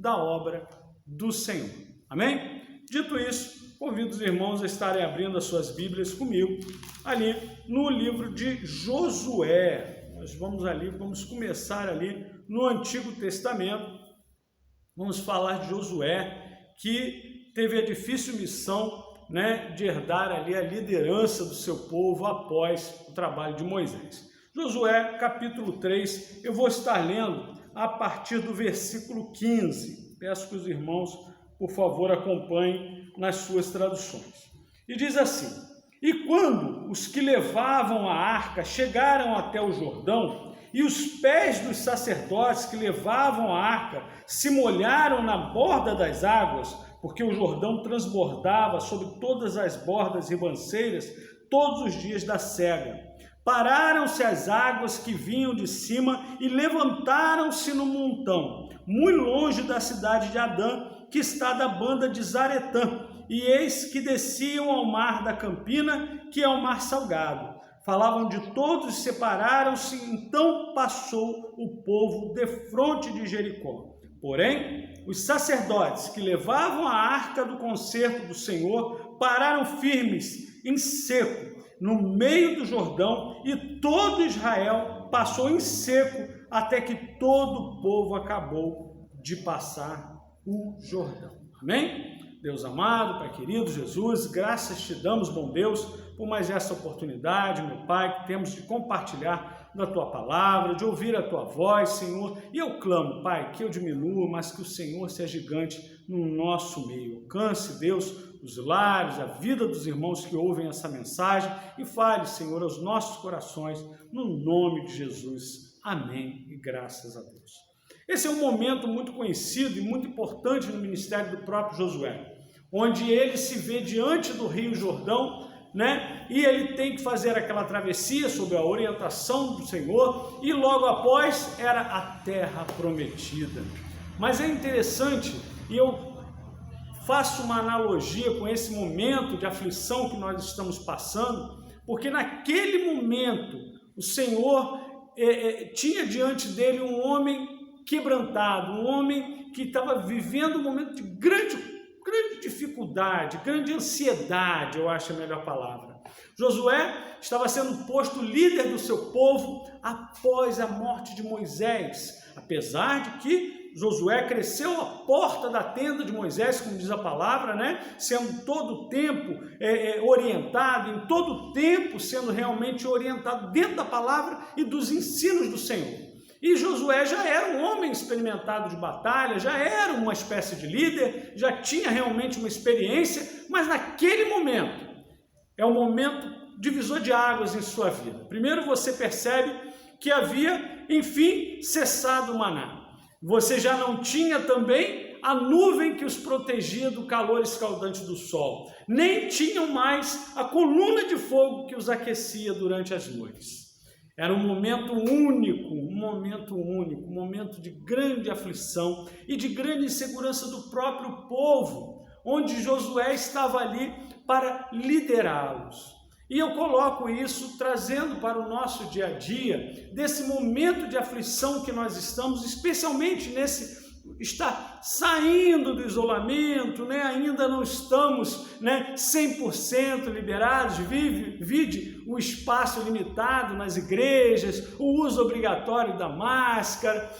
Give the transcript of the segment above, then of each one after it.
da obra do Senhor. Amém? Dito isso, convido os irmãos a estarem abrindo as suas Bíblias comigo, ali no livro de Josué. Nós vamos começar ali no Antigo Testamento. Vamos falar de Josué, que teve a difícil missão, de herdar ali a liderança do seu povo após o trabalho de Moisés. Josué, capítulo 3, eu vou estar lendo a partir do versículo 15. Peço que os irmãos, por favor, acompanhem nas suas traduções. E diz assim: E quando os que levavam a arca chegaram até o Jordão, e os pés dos sacerdotes que levavam a arca se molharam na borda das águas, porque o Jordão transbordava sobre todas as bordas ribanceiras todos os dias da sega. Pararam-se as águas que vinham de cima e levantaram-se no montão, muito longe da cidade de Adã, que está da banda de Zaretã, e eis que desciam ao mar da Campina, que é o mar salgado. Falavam de todos e separaram-se, então passou o povo defronte de Jericó. Porém, os sacerdotes que levavam a arca do concerto do Senhor pararam firmes, em seco, no meio do Jordão, e todo Israel passou em seco, até que todo o povo acabou de passar o Jordão. Amém? Deus amado, Pai querido, Jesus, graças te damos, bom Deus, por mais essa oportunidade, meu Pai, que temos de compartilhar da Tua palavra, de ouvir a Tua voz, Senhor. E eu clamo, Pai, que eu diminua, mas que o Senhor seja gigante no nosso meio. Alcance, Deus, os lares, a vida dos irmãos que ouvem essa mensagem e fale, Senhor, aos nossos corações, no nome de Jesus. Amém e graças a Deus. Esse é um momento muito conhecido e muito importante no ministério do próprio Josué, onde ele se vê diante do Rio Jordão, e ele tem que fazer aquela travessia sob a orientação do Senhor, e logo após era a terra prometida. Mas é interessante, e eu faço uma analogia com esse momento de aflição que nós estamos passando, porque naquele momento o Senhor tinha diante dele um homem quebrantado, um homem que estava vivendo um momento de grande dificuldade, grande ansiedade, eu acho a melhor palavra. Josué estava sendo posto líder do seu povo após a morte de Moisés, apesar de que Josué cresceu à porta da tenda de Moisés, como diz a palavra, sendo todo o tempo orientado, em todo o tempo sendo realmente orientado dentro da palavra e dos ensinos do Senhor. E Josué já era um homem experimentado de batalha, já era uma espécie de líder, já tinha realmente uma experiência, mas naquele momento, é um momento divisor de águas em sua vida. Primeiro você percebe que havia, enfim, cessado o maná. Você já não tinha também a nuvem que os protegia do calor escaldante do sol, nem tinham mais a coluna de fogo que os aquecia durante as noites. Era um momento único, um momento de grande aflição e de grande insegurança do próprio povo, onde Josué estava ali para liderá-los. E eu coloco isso trazendo para o nosso dia a dia, desse momento de aflição que nós estamos, especialmente está saindo do isolamento, ainda não estamos 100% liberados, vide o espaço limitado nas igrejas, o uso obrigatório da máscara,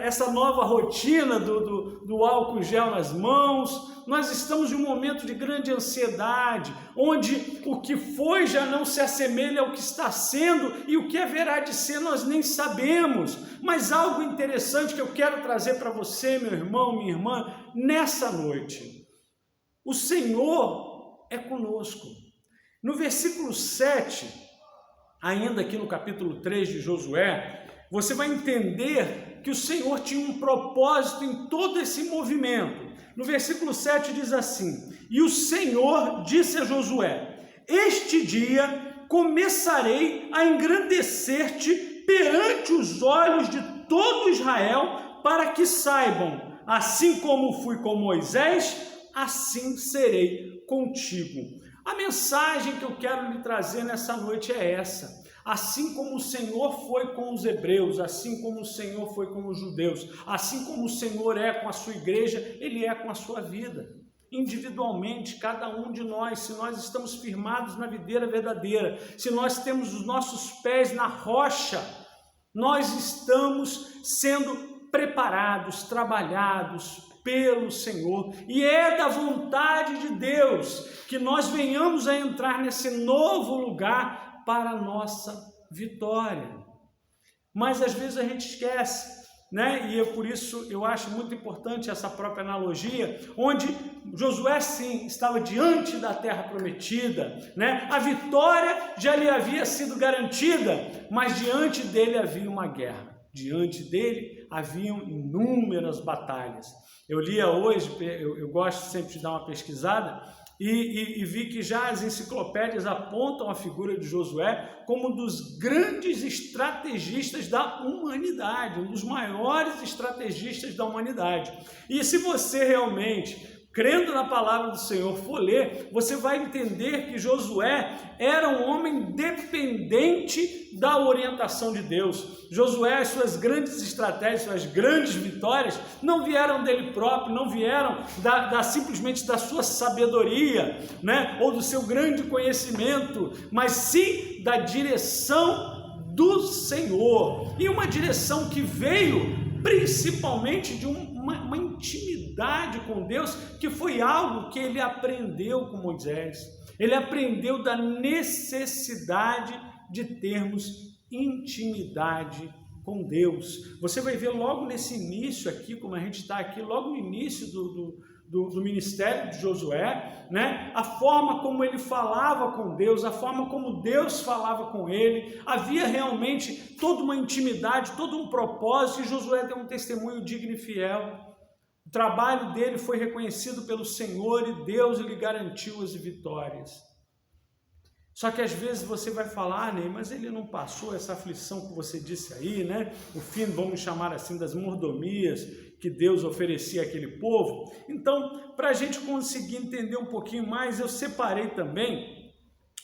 essa nova rotina do álcool gel nas mãos. Nós estamos em um momento de grande ansiedade, onde o que foi já não se assemelha ao que está sendo e o que haverá de ser nós nem sabemos. Mas algo interessante que eu quero trazer para você, meu irmão, minha irmã, nessa noite. O Senhor é conosco. No versículo 7, ainda aqui no capítulo 3 de Josué, você vai entender que o Senhor tinha um propósito em todo esse movimento. No versículo 7 diz assim: E o Senhor disse a Josué: Este dia começarei a engrandecer-te perante os olhos de todo Israel, para que saibam, assim como fui com Moisés, assim serei contigo. A mensagem que eu quero lhe trazer nessa noite é essa. Assim como o Senhor foi com os hebreus, assim como o Senhor foi com os judeus, assim como o Senhor é com a sua igreja, Ele é com a sua vida. Individualmente, cada um de nós, se nós estamos firmados na videira verdadeira, se nós temos os nossos pés na rocha, nós estamos sendo preparados, trabalhados pelo Senhor, e é da vontade de Deus que nós venhamos a entrar nesse novo lugar para a nossa vitória. Mas às vezes a gente esquece, né? E é por isso eu acho muito importante essa própria analogia, onde Josué sim estava diante da terra prometida, né? A vitória já lhe havia sido garantida, mas diante dele havia uma guerra, diante dele haviam inúmeras batalhas. Eu lia hoje, eu gosto sempre de dar uma pesquisada, e vi que já as enciclopédias apontam a figura de Josué como um dos grandes estrategistas da humanidade, um dos maiores estrategistas da humanidade. E se você realmente, crendo na palavra do Senhor, for ler, você vai entender que Josué era um homem dependente da orientação de Deus. Josué, as suas grandes estratégias, suas grandes vitórias, não vieram dele próprio, não vieram simplesmente da sua sabedoria, né? Ou do seu grande conhecimento, mas sim da direção do Senhor. E uma direção que veio principalmente de uma intimidade com Deus, que foi algo que ele aprendeu com Moisés. Ele aprendeu da necessidade de termos intimidade com Deus. Você vai ver logo nesse início aqui, como a gente está aqui, logo no início do ministério de Josué, né? A forma como ele falava com Deus, a forma como Deus falava com ele, havia realmente toda uma intimidade, todo um propósito, e Josué deu um testemunho digno e fiel. O trabalho dele foi reconhecido pelo Senhor e Deus lhe garantiu as vitórias. Só que às vezes você vai falar, né, mas ele não passou essa aflição que você disse aí, né? O fim, vamos chamar assim, das mordomias que Deus oferecia àquele povo. Então, para a gente conseguir entender um pouquinho mais, eu separei também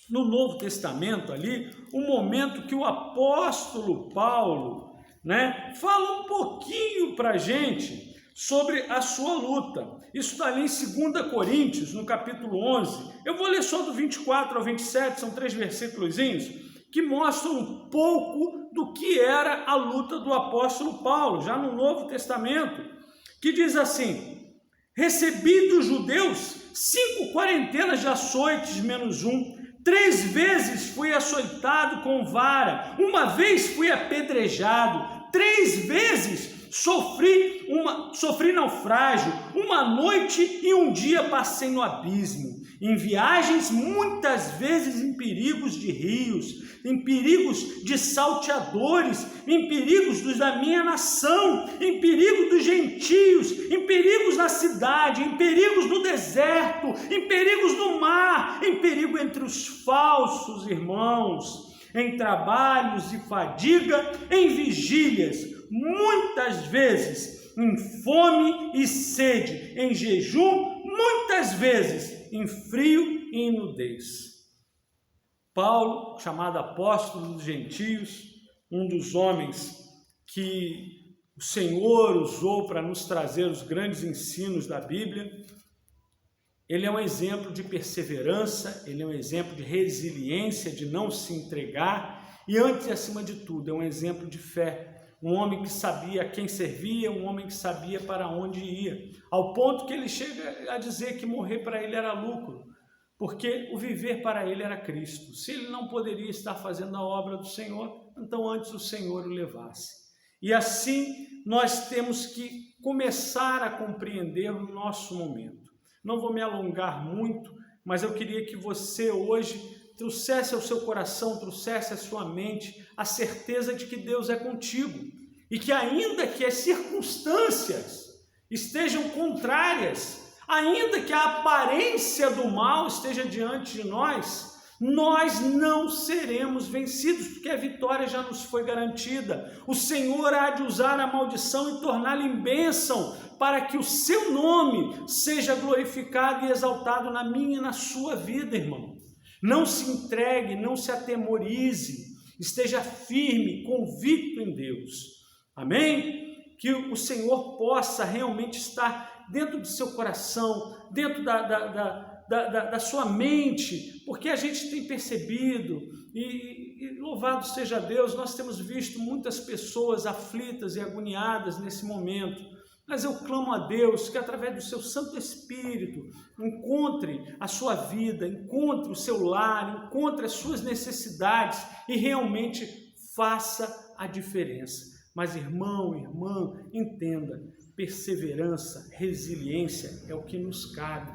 no Novo Testamento ali um momento que o apóstolo Paulo, né, fala um pouquinho para a gente sobre a sua luta. Isso está ali em 2 Coríntios, no capítulo 11. Eu vou ler só do 24 ao 27, são 3 versículozinhos, que mostram um pouco do que era a luta do apóstolo Paulo, já no Novo Testamento, que diz assim: recebi dos judeus 5 quarentenas de açoites menos 1, 3 vezes fui açoitado com vara, 1 vez fui apedrejado, 3 vezes sofri naufrágio, 1 noite e 1 dia passei no abismo, em viagens muitas vezes em perigos de rios, em perigos de salteadores, em perigos dos da minha nação, em perigo dos gentios, em perigos na cidade, em perigos no deserto, em perigos no mar, em perigo entre os falsos irmãos, em trabalhos e fadiga, em vigílias, muitas vezes em fome e sede, em jejum, muitas vezes em frio e em nudez. Paulo, chamado apóstolo dos gentios, um dos homens que o Senhor usou para nos trazer os grandes ensinos da Bíblia, ele é um exemplo de perseverança, ele é um exemplo de resiliência, de não se entregar, e antes e acima de tudo, é um exemplo de fé. Um homem que sabia a quem servia, um homem que sabia para onde ia, ao ponto que ele chega a dizer que morrer para ele era lucro, porque o viver para ele era Cristo. Se ele não poderia estar fazendo a obra do Senhor, então antes o Senhor o levasse. E assim nós temos que começar a compreender o nosso momento. Não vou me alongar muito, mas eu queria que você hoje trouxesse ao seu coração, trouxesse à sua mente a certeza de que Deus é contigo e que ainda que as circunstâncias estejam contrárias, ainda que a aparência do mal esteja diante de nós não seremos vencidos, porque a vitória já nos foi garantida. O Senhor há de usar a maldição e torná-la em bênção, para que o seu nome seja glorificado e exaltado na minha e na sua vida, irmão. Não se entregue, não se atemorize. esteja firme, convicto em Deus. Amém? Que o Senhor possa realmente estar dentro do seu coração, dentro da sua mente, porque a gente tem percebido, e louvado seja Deus, nós temos visto muitas pessoas aflitas e agoniadas nesse momento. Mas eu clamo a Deus que através do seu Santo Espírito encontre a sua vida, encontre o seu lar, encontre as suas necessidades e realmente faça a diferença. Mas irmão, irmã, entenda, perseverança, resiliência é o que nos cabe,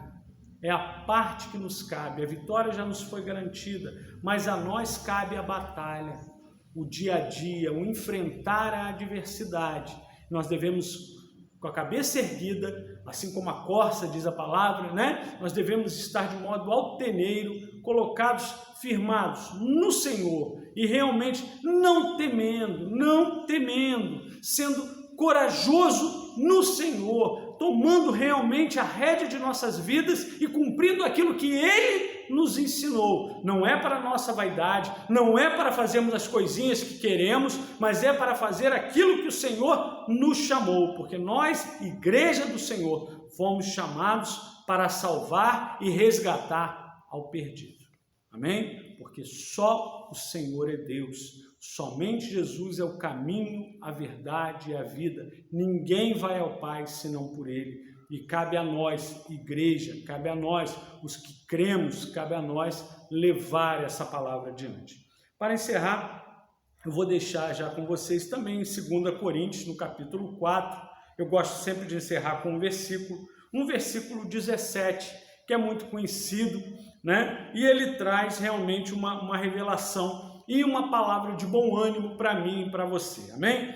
é a parte que nos cabe. A vitória já nos foi garantida, mas a nós cabe a batalha, o dia a dia, o enfrentar a adversidade. Nós devemos, com a cabeça erguida, assim como a corça diz a palavra, né? Nós devemos estar de modo altaneiro, colocados, firmados no Senhor e realmente não temendo, sendo corajoso no Senhor, tomando realmente a rédea de nossas vidas e cumprindo aquilo que Ele nos ensinou. Não é para a nossa vaidade, não é para fazermos as coisinhas que queremos, mas é para fazer aquilo que o Senhor nos chamou, porque nós, igreja do Senhor, fomos chamados para salvar e resgatar ao perdido. Amém? Porque só o Senhor é Deus, somente Jesus é o caminho, a verdade e a vida. Ninguém vai ao Pai senão por Ele. E cabe a nós, igreja, cabe a nós, os que cremos, cabe a nós levar essa palavra adiante. Para encerrar, eu vou deixar já com vocês também em 2 Coríntios, no capítulo 4. Eu gosto sempre de encerrar com um versículo 17, que é muito conhecido, né? E ele traz realmente uma revelação e uma palavra de bom ânimo para mim e para você. Amém?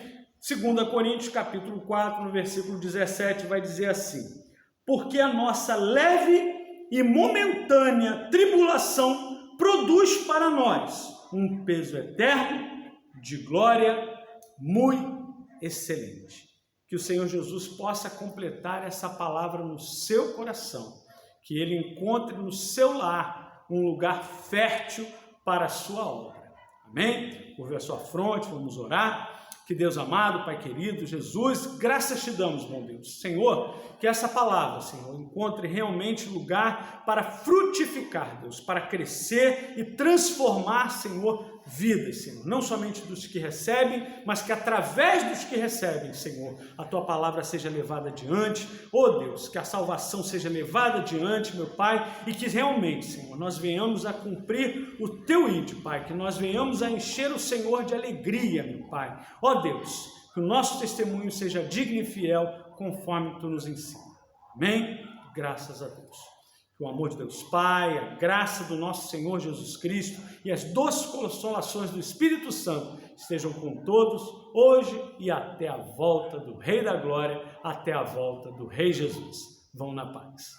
2 Coríntios, capítulo 4, no versículo 17, vai dizer assim: porque a nossa leve e momentânea tribulação produz para nós um peso eterno de glória muito excelente. Que o Senhor Jesus possa completar essa palavra no seu coração, que Ele encontre no seu lar um lugar fértil para a sua obra. Amém? Curva a sua fronte, vamos orar. Que Deus amado, Pai querido, Jesus, graças te damos, bom Deus. Senhor, que essa palavra, Senhor, encontre realmente lugar para frutificar, Deus, para crescer e transformar, Senhor, vidas, Senhor. Não somente dos que recebem, mas que através dos que recebem, Senhor, a Tua palavra seja levada adiante. Oh Deus, que a salvação seja levada adiante, meu Pai, e que realmente, Senhor, nós venhamos a cumprir o Teu ídolo, Pai, que nós venhamos a encher o Senhor de alegria, meu Pai. Ó Deus, que o nosso testemunho seja digno e fiel, conforme Tu nos ensina. Amém? Graças a Deus. Que o amor de Deus Pai, a graça do nosso Senhor Jesus Cristo e as doces consolações do Espírito Santo estejam com todos, hoje e até a volta do Rei da Glória, até a volta do Rei Jesus. Vão na paz.